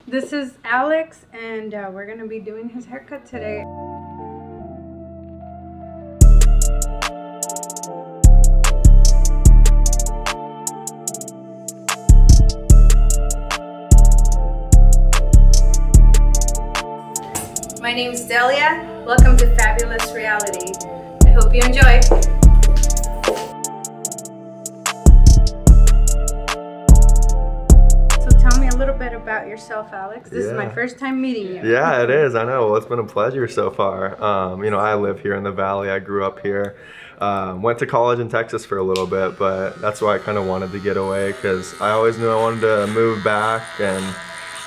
This is Alex, and we're going to be doing his haircut today. My name is Dalia. Welcome to Fabulous Reality. I hope you enjoy. Tell me a little bit about yourself, Alex. This is my first time meeting you. Yeah, it is. I know. Well, it's been a pleasure so far. I live here in the Valley. I grew up here. Went to college in Texas for a little bit, but that's why I kind of wanted to get away because I always knew I wanted to move back, and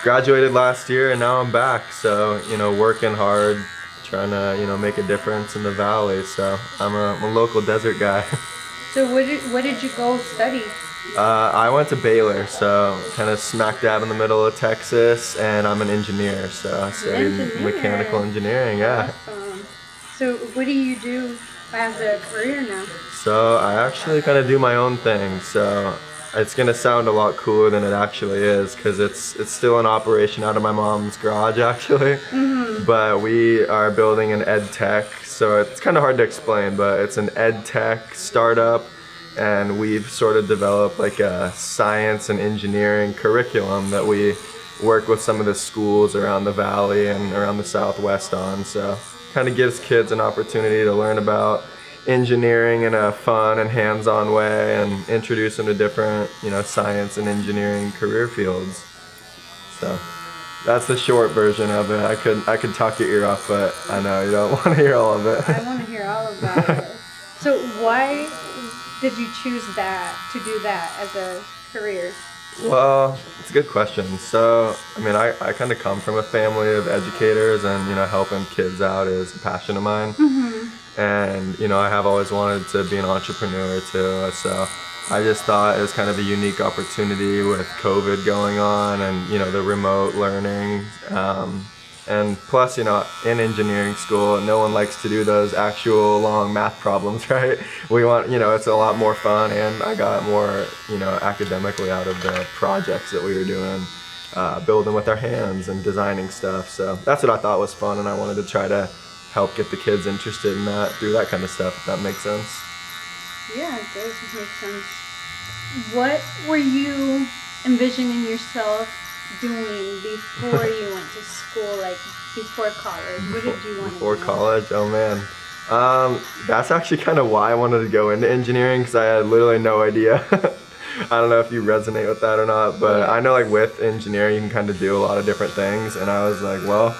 graduated last year and now I'm back. So, working hard, trying to, make a difference in the Valley. So I'm a local desert guy. So what did you go study? I went to Baylor, so kind of smack dab in the middle of Texas, and I'm an engineer, so I studied mechanical engineering, yeah. Awesome. So what do you do as a career now? So I actually kind of do my own thing, so it's going to sound a lot cooler than it actually is, because it's still an operation out of my mom's garage, actually. Mm-hmm. But we are building an ed tech, so it's kind of hard to explain, but it's an ed tech startup. And we've sort of developed like a science and engineering curriculum that we work with some of the schools around the Valley and around the Southwest on. So kind of gives kids an opportunity to learn about engineering in a fun and hands-on way, and introduce them to different, science and engineering career fields. So that's the short version of it. I could talk your ear off, but I know you don't want to hear all of it. I want to hear all about it. So why did you choose to do that as a career? Well, it's a good question. So, I kind of come from a family of educators, and, helping kids out is a passion of mine. Mm-hmm. And, I have always wanted to be an entrepreneur too. So I just thought it was kind of a unique opportunity with COVID going on and, the remote learning. And plus, in engineering school, no one likes to do those actual long math problems, right? We want, it's a lot more fun, and I got more, academically out of the projects that we were doing, building with our hands and designing stuff. So that's what I thought was fun, and I wanted to try to help get the kids interested in that through that kind of stuff, if that makes sense. Yeah, it does make sense. What were you envisioning yourself doing before you went to school, like before college? What did you want to do? Before college? Oh man. That's actually kind of why I wanted to go into engineering, because I had literally no idea. I don't know if you resonate with that or not, but I know like with engineering you can kind of do a lot of different things, and I was like, well,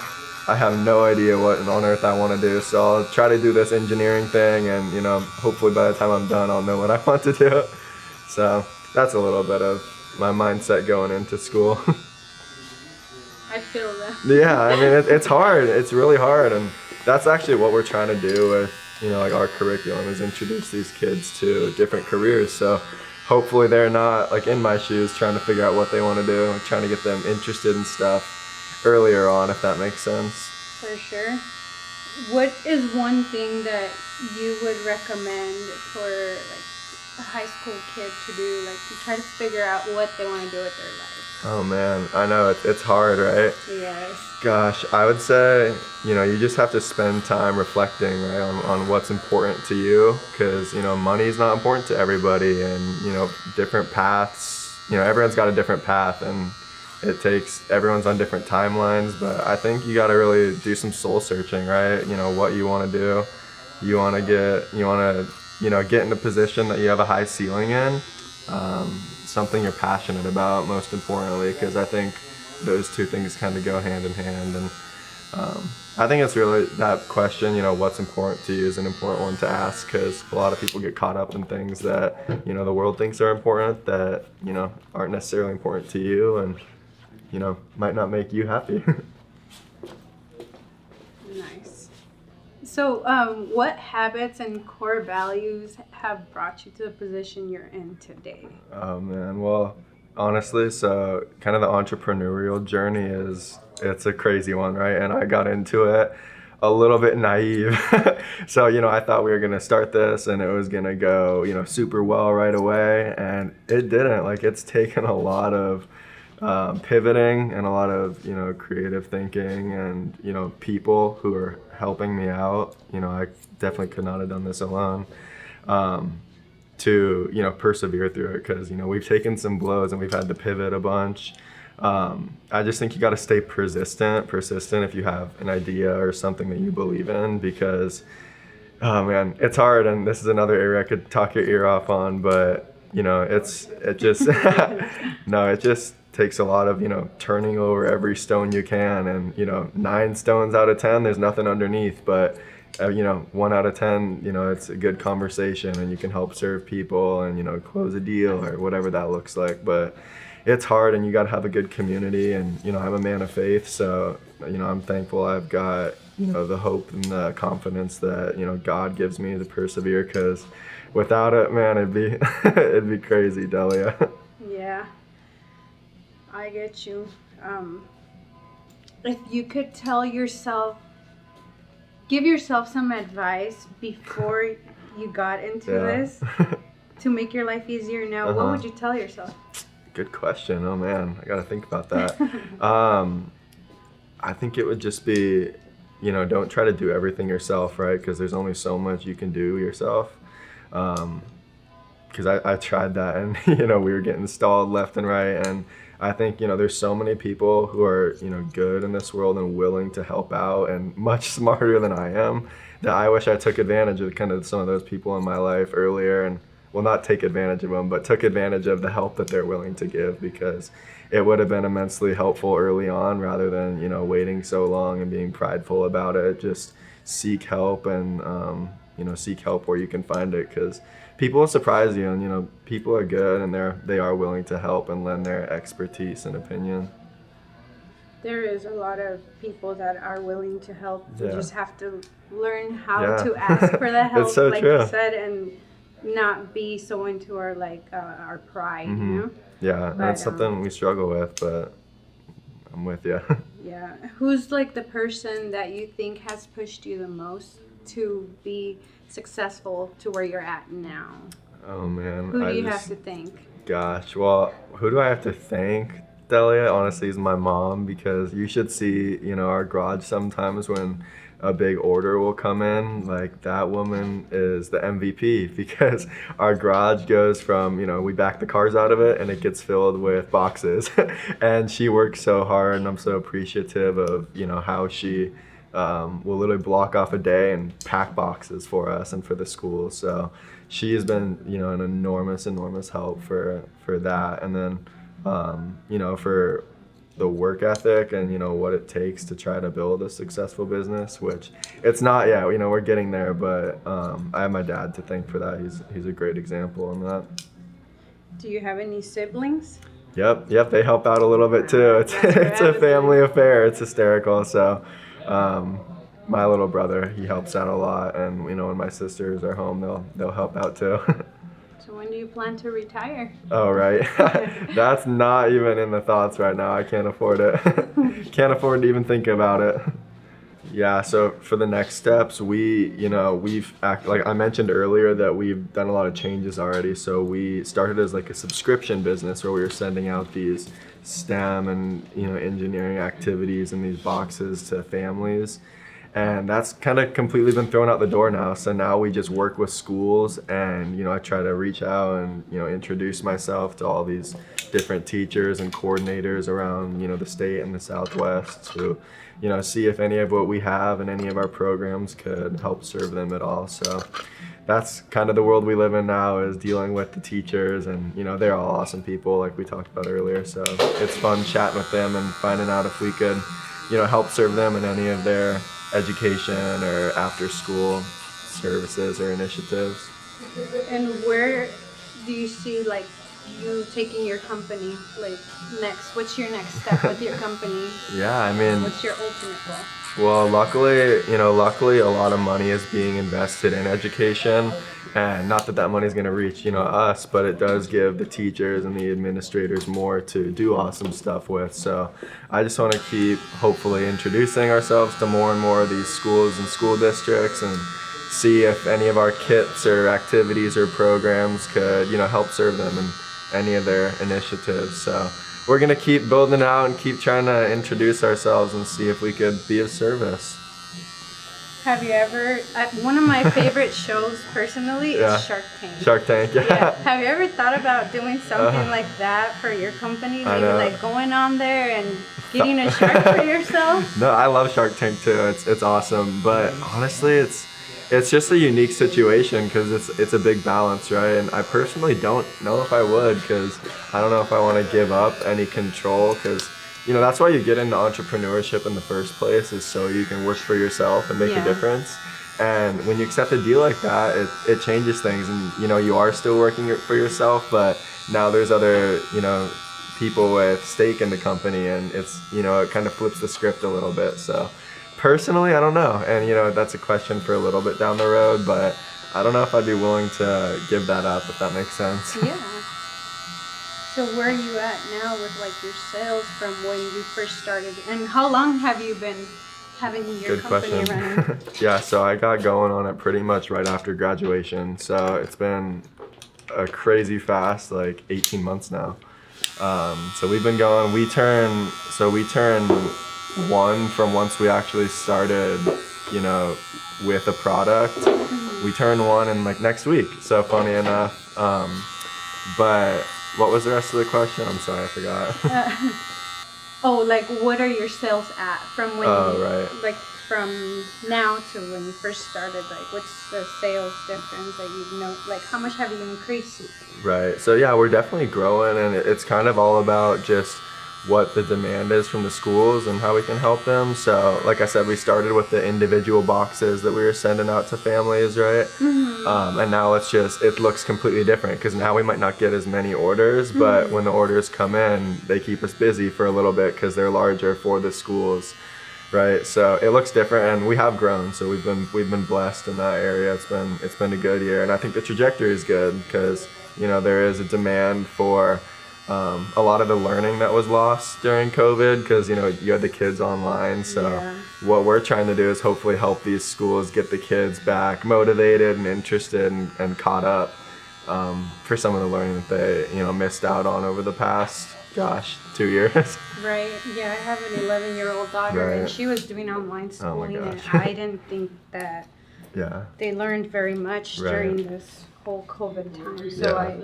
I have no idea what on earth I want to do, so I'll try to do this engineering thing, and hopefully by the time I'm done I'll know what I want to do. So that's a little bit of my mindset going into school. I feel that. Yeah, it's hard. It's really hard, and that's actually what we're trying to do with, like our curriculum, is introduce these kids to different careers. So hopefully they're not like in my shoes trying to figure out what they want to do. We're trying to get them interested in stuff earlier on, if that makes sense. For sure. What is one thing that you would recommend for like a high school kid to do, like to try to figure out what they want to do with their life? Oh man, I know it's hard, right? Yes. Gosh, I would say, you just have to spend time reflecting, right, on what's important to you, because, money is not important to everybody, and, different paths, everyone's got a different path, and everyone's on different timelines, but I think you got to really do some soul searching, right? What you want to do. You want to get in a position that you have a high ceiling in. Something you're passionate about, most importantly, because I think those two things kind of go hand in hand. And I think it's really that question, what's important to you, is an important one to ask, because a lot of people get caught up in things that, the world thinks are important that, aren't necessarily important to you, and, might not make you happy. Nice. So what habits and core values have brought you to the position you're in today? Oh man, well, honestly, so kind of the entrepreneurial journey it's a crazy one, right? And I got into it a little bit naive. So, I thought we were going to start this and it was going to go, super well right away. And it didn't. Like, it's taken a lot of pivoting and a lot of, creative thinking and, people who are helping me out. I definitely could not have done this alone. To, persevere through it because, we've taken some blows and we've had to pivot a bunch. I just think you got to stay persistent if you have an idea or something that you believe in because, oh man, it's hard. And this is another area I could talk your ear off on, but it just, no, it just takes a lot of, turning over every stone you can. And, 9 stones out of 10, there's nothing underneath, but 1 out of 10, it's a good conversation and you can help serve people and, close a deal or whatever that looks like. But it's hard and you got to have a good community and, I'm a man of faith. So, I'm thankful I've got, the hope and the confidence that, God gives me to persevere because without it, man, it'd be crazy, Dalia. Yeah, I get you. If you could give yourself some advice before you got into this to make your life easier now, what would you tell yourself? Good question. Oh man, I gotta think about that. I think it would just be, don't try to do everything yourself, right? Because there's only so much you can do yourself. Because I tried that and, we were getting stalled left and right. And I think, there's so many people who are, good in this world and willing to help out and much smarter than I am that I wish I took advantage of kind of some of those people in my life earlier and, well, not take advantage of them, but took advantage of the help that they're willing to give because it would have been immensely helpful early on rather than, waiting so long and being prideful about it. Just seek help and, seek help where you can find it because people will surprise you and, people are good and they are willing to help and lend their expertise and opinion. There is a lot of people that are willing to help. You just have to learn how to ask for the help, it's so like true. you said, and not be so into our our pride, Yeah, but that's something we struggle with, but I'm with you. Yeah. Who's the person that you think has pushed you the most to be successful to where you're at now? Oh man. Who do you have to thank? Gosh, well, who do I have to thank? Delia, honestly, is my mom because you should see, our garage sometimes when a big order will come in. Like that woman is the MVP because our garage goes from, we back the cars out of it and it gets filled with boxes. And she works so hard and I'm so appreciative of, how she will literally block off a day and pack boxes for us and for the school. So she has been, an enormous help for that. And then, for the work ethic and, what it takes to try to build a successful business, which it's not yet, we're getting there, but I have my dad to thank for that. He's a great example in that. Do you have any siblings? Yep, they help out a little bit too. It's a family affair. It's hysterical. So my little brother, he helps out a lot, and when my sisters are home, they'll help out too. So when do you plan to retire? Oh, right. That's not even in the thoughts right now. I can't afford it. Can't afford to even think about it. Yeah, so for the next steps, we've like I mentioned earlier that we've done a lot of changes already. So we started as a subscription business where we were sending out these STEM and engineering activities in these boxes to families. And that's kind of completely been thrown out the door now. So now we just work with schools and, I try to reach out and, introduce myself to all these different teachers and coordinators around, the state and the Southwest to, see if any of what we have and any of our programs could help serve them at all. So that's kind of the world we live in now, is dealing with the teachers and, they're all awesome people like we talked about earlier. So it's fun chatting with them and finding out if we could, help serve them in any of their education or after school services or initiatives. And where do you see you taking your company next? What's your next step with your company? Yeah, I mean, what's your ultimate goal? Well, luckily a lot of money is being invested in education, and not that money is going to reach, us, but it does give the teachers and the administrators more to do awesome stuff with. So I just want to keep hopefully introducing ourselves to more and more of these schools and school districts and see if any of our kits or activities or programs could, help serve them in any of their initiatives. So we're gonna keep building it out and keep trying to introduce ourselves and see if we could be of service. Have you ever, one of my favorite shows personally is Shark Tank. Shark Tank, yeah. Have you ever thought about doing something like that for your company? Maybe like going on there and getting a shark for yourself? No, I love Shark Tank too. It's awesome, but honestly, it's just a unique situation because it's a big balance, right? And I personally don't know if I would, because I don't know if I want to give up any control, because you know, that's why you get into entrepreneurship in the first place, is so you can work for yourself and make a difference. And when you accept a deal like that, it changes things. And, you know, you are still working for yourself, but now there's other, you know, people with stake in the company, and it's, you know, it kind of flips the script a little bit. So personally, I don't know. And, you know, that's a question for a little bit down the road, but I don't know if I'd be willing to give that up, if that makes sense. Yeah. So where are you at now with like your sales from when you first started, and how long have you been having your company running? Yeah, so I got going on it pretty much right after graduation. So it's been a crazy fast, like 18 months now. So we've been going, we turned one from once we actually started, you know, with a product. We turned one in like next week. So funny enough, but what was the rest of the question? I'm sorry, I forgot. Like what are your sales at from when like from now to when you first started? Like what's the sales difference that you know? Like how much have you increased? Right. So yeah, we're definitely growing, and it's kind of all about just what the demand is from the schools and how we can help them. So like I said, we started with the individual boxes that we were sending out to families, right? And now it looks completely different, because now we might not get as many orders, but when the orders come in, they keep us busy for a little bit because they're larger for the schools, right? So it looks different, and we have grown. So we've been blessed in that area. It's been a good year, and I think the trajectory is good because, you know, there is a demand for a lot of the learning that was lost during COVID, because, you know, you had the kids online. So what we're trying to do is hopefully help these schools get the kids back motivated and interested and caught up for some of the learning that they, you know, missed out on over the past, 2 years. Right. Yeah, I have an 11-year-old daughter, and she was doing online schooling, and I didn't think that they learned very much during this whole COVID time. So I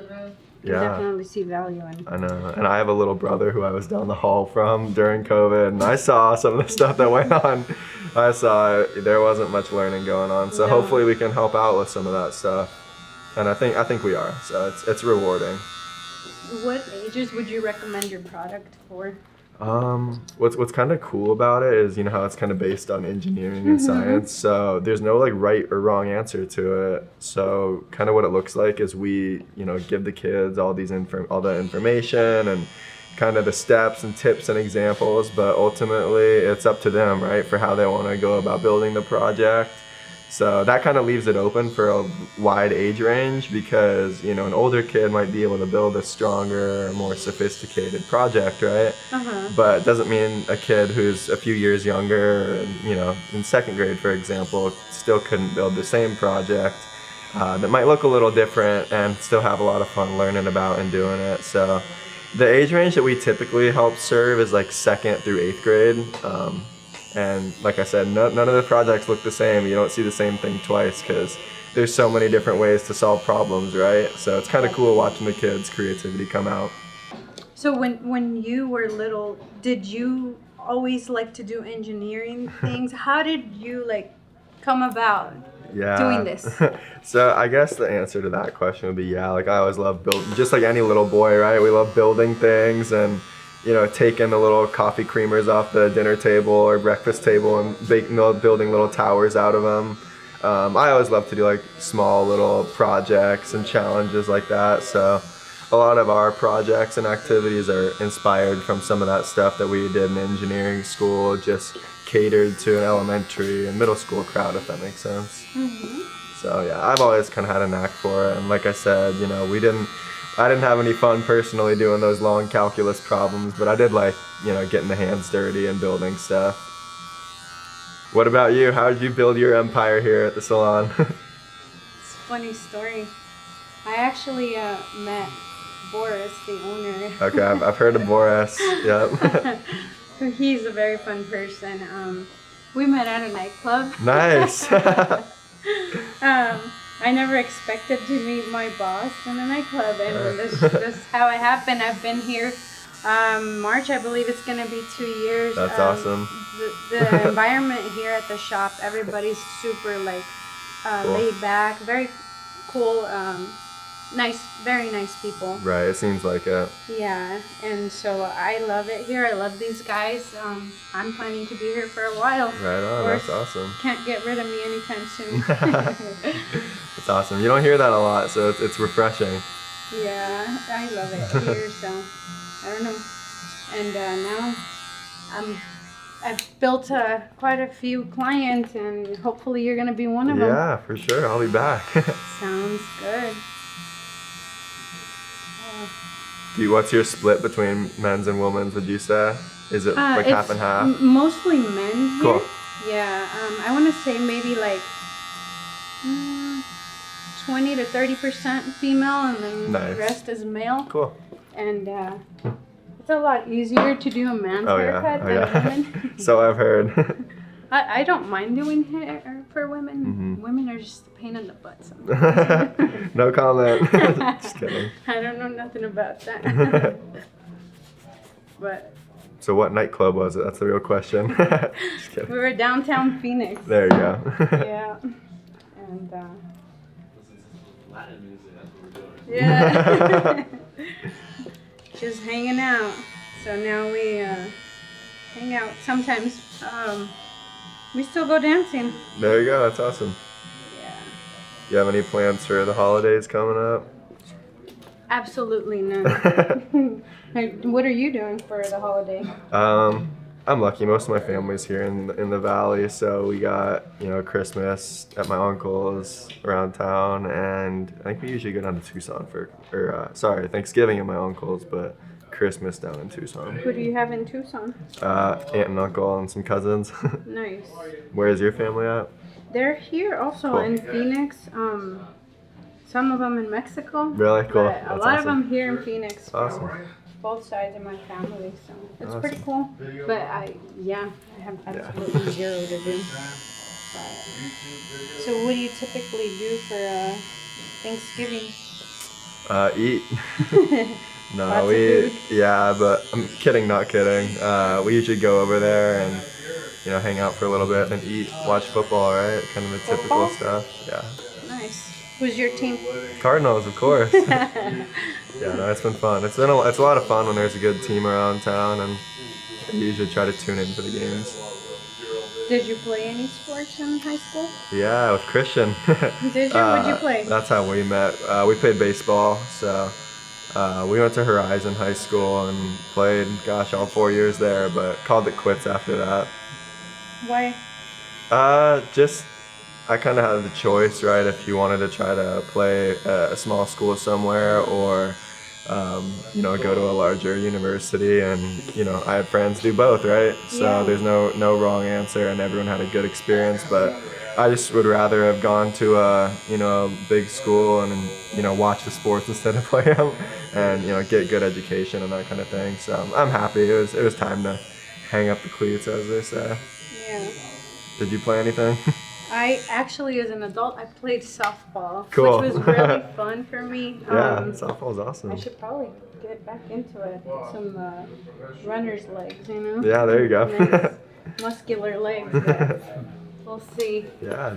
definitely see value in it. I know. And I have a little brother who I was down the hall from during COVID, and I saw some of the stuff that went on. I saw there wasn't much learning going on. So hopefully we can help out with some of that stuff. And I think we are. So it's rewarding. What ages would you recommend your product for? What's kind of cool about it is, you know, how it's kind of based on engineering and science. So there's no like right or wrong answer to it. So kind of what it looks like is we, you know, give the kids all the information and kind of the steps and tips and examples, but ultimately it's up to them, right, for how they want to go about building the project. So that kind of leaves it open for a wide age range, because, you know, an older kid might be able to build a stronger, more sophisticated project, right? But it doesn't mean a kid who's a few years younger, you know, in second grade, for example, still couldn't build the same project that might look a little different and still have a lot of fun learning about and doing it. So the age range that we typically help serve is like 2nd through 8th grade. And like I said, none of the projects look the same. You don't see the same thing twice, because there's so many different ways to solve problems, right? So it's kind of cool watching the kids' creativity come out. So when you were little, did you always like to do engineering things? How did you like come about doing this? So I guess the answer to that question would be like I always loved building, just like any little boy, right? We love building things and, you know, taking the little coffee creamers off the dinner table or breakfast table and building little towers out of them. I always love to do like small little projects and challenges like that. So a lot of our projects and activities are inspired from some of that stuff that we did in engineering school, just catered to an elementary and middle school crowd, if that makes sense. So yeah, I've always kind of had a knack for it. And like I said, you know, I didn't have any fun personally doing those long calculus problems, but I did like, you know, getting the hands dirty and building stuff. What about you? How did you build your empire here at the salon? It's a funny story. I actually met Boris, the owner. Okay, I've heard of Boris. Yep. He's a very fun person. We met at a nightclub. Nice. I never expected to meet my boss in a nightclub, and this is how it happened. I've been here. March, I believe it's gonna be 2 years. That's awesome. The environment here at the shop, everybody's super like Cool. laid back, very cool, nice, very nice people. Right, it seems like it. Yeah, and so I love it here. I love these guys. I'm planning to be here for a while. Right on, Of course, that's awesome. Can't get rid of me anytime soon. It's awesome. You don't hear that a lot, so it's refreshing. Yeah, I love it here. So I don't know. And now I've built quite a few clients, and hopefully you're gonna be one of them. Yeah, for sure. I'll be back. Sounds good. What's your split between men's and women's, would you say? Is it like It's half and half? Mostly men here. Cool. Yeah, I want to say maybe like 20 to 30% female, and then Nice. the rest is male. Cool. And it's a lot easier to do a man's haircut than a woman. So I've heard. I don't mind doing hair for women. Mm-hmm. Women are just a pain in the butt sometimes. No comment. Just kidding. I don't know nothing about that. But So what nightclub was it? That's the real question. Just kidding. we were downtown Phoenix. There you go. Yeah. And Latin music, that's what we're doing. yeah. Just hanging out. So now we hang out sometimes. We still go dancing. There you go. That's awesome. Yeah. You have any plans for the holidays coming up? Absolutely none. What are you doing for the holiday? I'm lucky. Most of my family's here in the valley, so we got Christmas at my uncle's around town, and I think we usually go down to Tucson for Thanksgiving at my uncle's, but Christmas down in Tucson. Who do you have in Tucson? Aunt and uncle and some cousins. Nice. Where's your family at? They're here also Cool. in Phoenix. Some of them in Mexico. Really? Cool. But a That's lot of awesome. them here in Phoenix. Awesome. Both sides of my family, so it's Awesome. pretty cool. But I have absolutely zero to do. So what do you typically do for Thanksgiving? Eat. No, Lots of we food? yeah, but I'm kidding, not kidding. We usually go over there and hang out for a little bit and eat, watch football, right? Kind of the typical Football? stuff. Yeah. Nice. Who's your team? Cardinals, of course. Yeah, no, it's been fun. It's a lot of fun when there's a good team around town, and I usually try to tune in for the games. Did you play any sports in high school? Yeah, with Christian. Did you? What'd you play? That's how we met. We played baseball, so we went to Horizon High School and played, all 4 years there, but called it quits after that. Why? I kind of had the choice, right? If you wanted to try to play at a small school somewhere, or go to a larger university, and I had friends do both, right? So Yeah. there's no wrong answer, and everyone had a good experience. But I just would rather have gone to a big school and watch the sports instead of play them, and get good education and that kind of thing. So I'm happy. It was time to hang up the cleats, as they say. Yeah. Did you play anything? I actually, as an adult, I played softball, Cool. which was really fun for me. Yeah, softball's awesome. I should probably get back into it. Get some runner's legs, Yeah, there you go. Nice muscular legs. But we'll see. Yeah.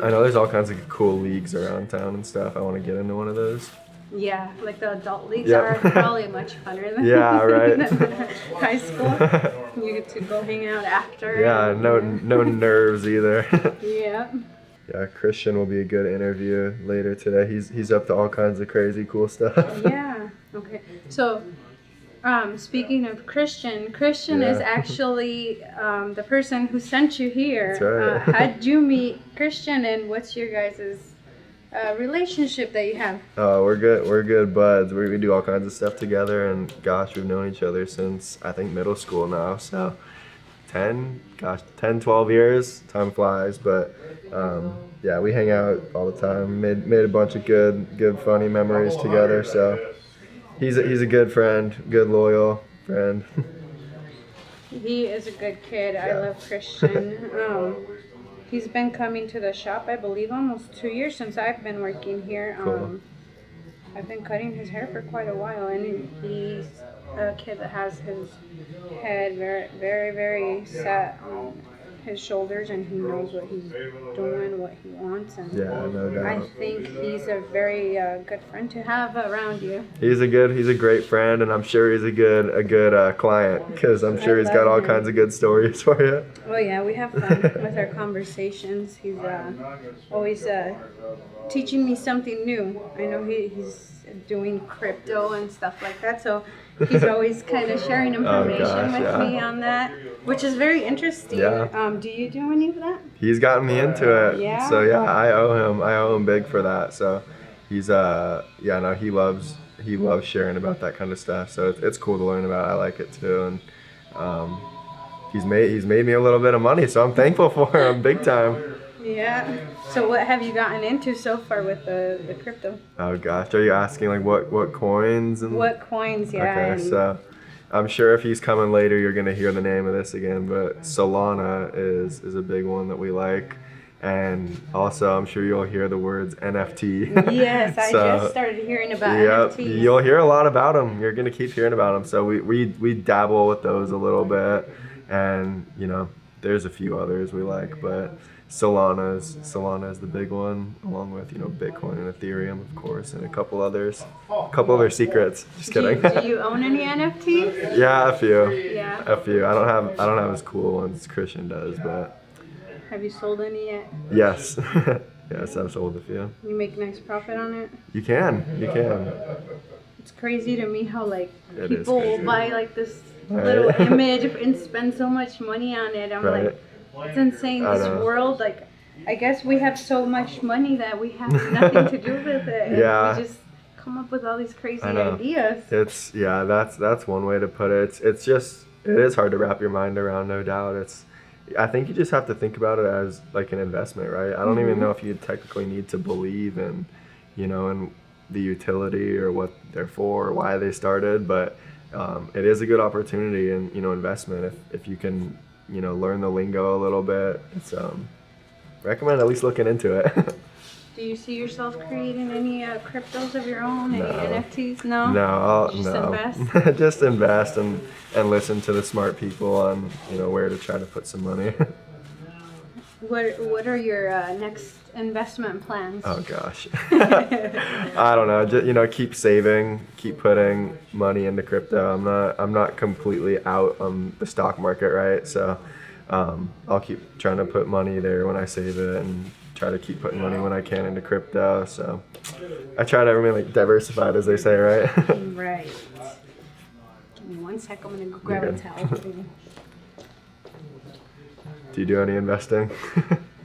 I know there's all kinds of cool leagues around town and stuff. I want to get into one of those. Yeah, like the adult leagues Yep. are probably much funner than Yeah, right. high school. You get to go hang out after. Yeah, and, no nerves either. Yeah. Yeah, Christian will be a good interview later today. He's up to all kinds of crazy cool stuff. Yeah. Okay. So, speaking of Christian is Yeah. actually the person who sent you here. That's right. How'd you meet Christian, and what's your guys' relationship that you have? Oh, we're good buds. We do all kinds of stuff together, and we've known each other since I think middle school now. So 10, 12 years. Time flies, but Yeah, we hang out all the time. Made a bunch of good funny memories together. So he's a good friend, good loyal friend. He is a good kid. I Yeah. love Christian. He's been coming to the shop, I believe, almost 2 years since I've been working here. Cool. I've been cutting his hair for quite a while, and he's a kid that has his head very, very, very set on his shoulders, and he knows what he's doing, what he wants, and Yeah, no doubt. I think he's a very good friend to have around you. He's a great friend, and I'm sure he's a good client, because I'm sure I he's got love all him. kinds of good stories for you. Oh yeah, we have fun with our conversations. He's always teaching me something new. I know he's doing crypto and stuff like that, so he's always kind of sharing information with me on that, which is very interesting. Yeah. Do you do any of that? He's gotten me into it. Yeah? So yeah, I owe him big for that. So he's he loves sharing about that kind of stuff. So it's cool to learn about. I like it too, and he's made me a little bit of money, so I'm thankful for him big time. Yeah. So what have you gotten into so far with the crypto? Oh gosh, are you asking like what coins and What coins? Yeah. Okay, and- so I'm sure if he's coming later, you're gonna hear the name of this again. But Solana is a big one that we like, and also I'm sure you'll hear the words NFT. Yes, I So, just started hearing about Yep, NFTs. you'll hear a lot about them. You're gonna keep hearing about them. So we dabble with those a little bit, and there's a few others we like, but Solana is the big one, along with Bitcoin and Ethereum, of course, and a couple other secrets. Just Do kidding. you own any NFTs? Yeah, a few. Yeah. A few. I don't have as cool ones as Christian does, but Have you sold any yet? yes, yes, I've sold a few. You make nice profit on it? You can. It's crazy to me how It is people will crazy. buy this Right. little image and spend so much money on it. I'm Right. like, it's insane. I This know. world, I guess we have so much money that we have nothing to do with it. And Yeah. we just come up with all these crazy I know. ideas. That's one way to put it. It is hard to wrap your mind around, no doubt. I think you just have to think about it as like an investment, right? I don't even know if you technically need to believe in, in the utility or what they're for or why they started, but it is a good opportunity and investment if you can learn the lingo a little bit. It's recommend at least looking into it. Do you see yourself creating any cryptos of your own? No. Any NFTs? No? No, Just no. invest? Just invest and listen to the smart people on where to try to put some money. What are your next investment plans? Oh gosh, I don't know. Just keep saving, keep putting money into crypto. I'm not completely out on the stock market, right? So I'll keep trying to put money there when I save it, and try to keep putting money when I can into crypto. So I try to remain diversified, as they say, right? Right. Give me 1 sec. I'm gonna go grab You're a good. towel. Do you do any investing?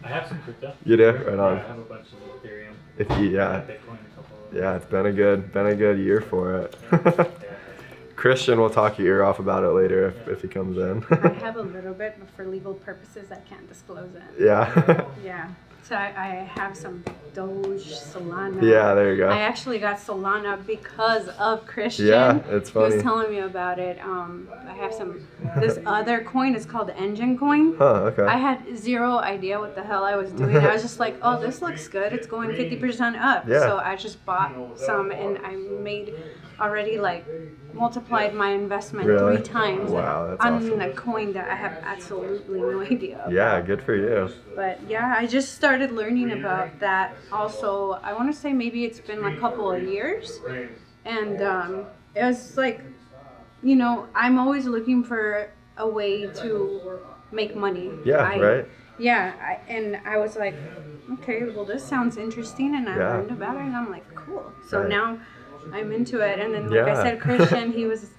I have some crypto. You do? Right I on. have a bunch of Ethereum. Yeah, Bitcoin, a couple of yeah, it's been a good year for it. Christian will talk your ear off about it later if he comes in. I have a little bit, but for legal purposes, I can't disclose it. Yeah. Yeah. So I have some Doge, Solana. Yeah, there you go. I actually got Solana because of Christian. Yeah, it's He funny. was telling me about it. I have this other coin is called Engine Coin. Huh, okay. I had zero idea what the hell I was doing. I was just like, oh, this looks good. It's going 50% up. Yeah. So I just bought some, and I made already multiplied my investment Really? 3 times Wow, that's on awesome. a coin that I have absolutely no idea about. Yeah, good for you. But yeah, I just started learning about that. Also, I want to say maybe it's been a couple of years, and it was I'm always looking for a way to make money. Yeah, right? Yeah, and I was like, okay, well, this sounds interesting, and I Yeah. learned about it, and I'm like, cool. So Right. now I'm into it, and then like I Yeah. said, Christian, he was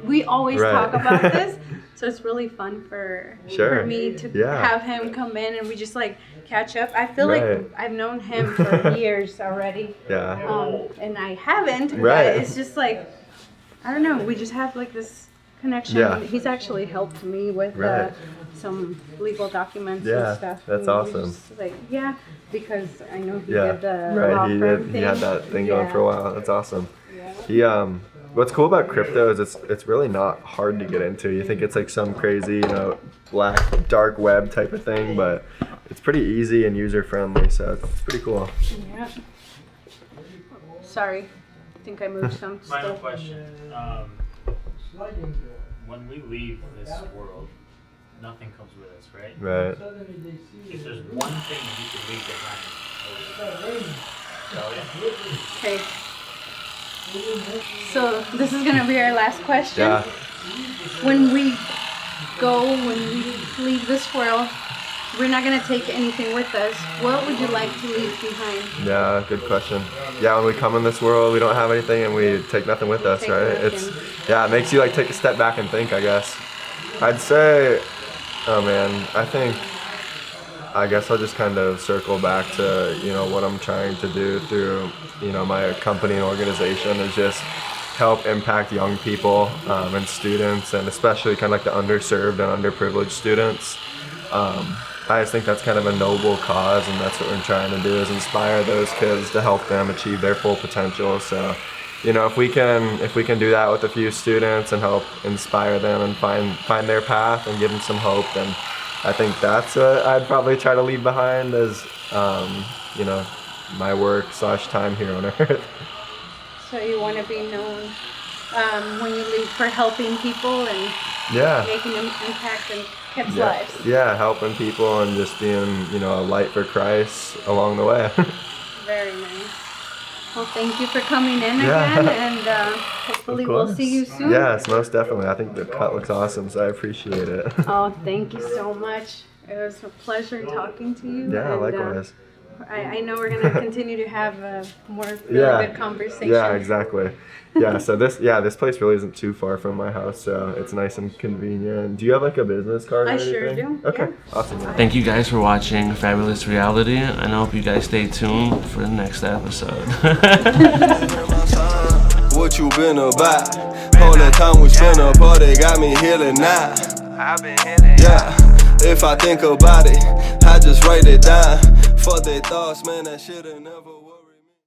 we always Right. talk about this, so it's really fun for Sure. me to Yeah. have him come in and we just catch up. I feel Right. like I've known him for years already, Yeah. and I haven't. Right. But it's just I don't know. We just have this connection. Yeah. He's actually helped me with Right. some legal documents Yeah, and stuff. that's And we awesome. just, like, yeah, because I know he Yeah, did the law right. He firm did. thing. He had that thing going for a while. That's awesome. Yeah. He what's cool about crypto is it's really not hard to get into. You think it's like some crazy, black dark web type of thing, but it's pretty easy and user friendly. So it's pretty cool. Yeah. Sorry, I think I moved some Final stuff. question. When we leave this world, nothing comes with us, right? Right. If there's one thing you could leave behind, what would it be? Dalia? Okay. So this is gonna be our last question. Yeah. When we leave this world, we're not gonna take anything with us. What would you like to leave behind? Yeah, good question. Yeah, when we come in this world, we don't have anything and we take nothing with us, Take right? nothing. It makes you like take a step back and think, I guess. I'd say, oh man, I guess I'll just kind of circle back to, what I'm trying to do through, my company and organization is just help impact young people and students, and especially kind of like the underserved and underprivileged students. I just think that's kind of a noble cause, and that's what we're trying to do is inspire those kids to help them achieve their full potential. So, if we can do that with a few students and help inspire them and find their path and give them some hope, then I think that's what I'd probably try to leave behind as, my work/time here on Earth. So you want to be known when you leave for helping people and Yeah. making an impact in kids' Yeah. lives. Yeah, helping people and just being, a light for Christ along the way. Very nice. Well, thank you for coming in Yeah. again, and hopefully Of we'll course. see you soon. Yes, most definitely. I think the cut looks awesome, so I appreciate it. Oh, thank you so much. It was a pleasure talking to you. Yeah, and, likewise. I know we're gonna continue to have more really good conversations. Yeah, exactly. Yeah, so this place really isn't too far from my house, so it's nice and convenient. Do you have like a business card or I sure anything? do, Okay, yeah. awesome. Thank you guys for watching Fabulous Reality, and I hope you guys stay tuned for the next episode. What you been about? All that time we spent apart, they got me healing now. Yeah, if I think about it, I just write it down. Fuck their thoughts, man, that shit'll never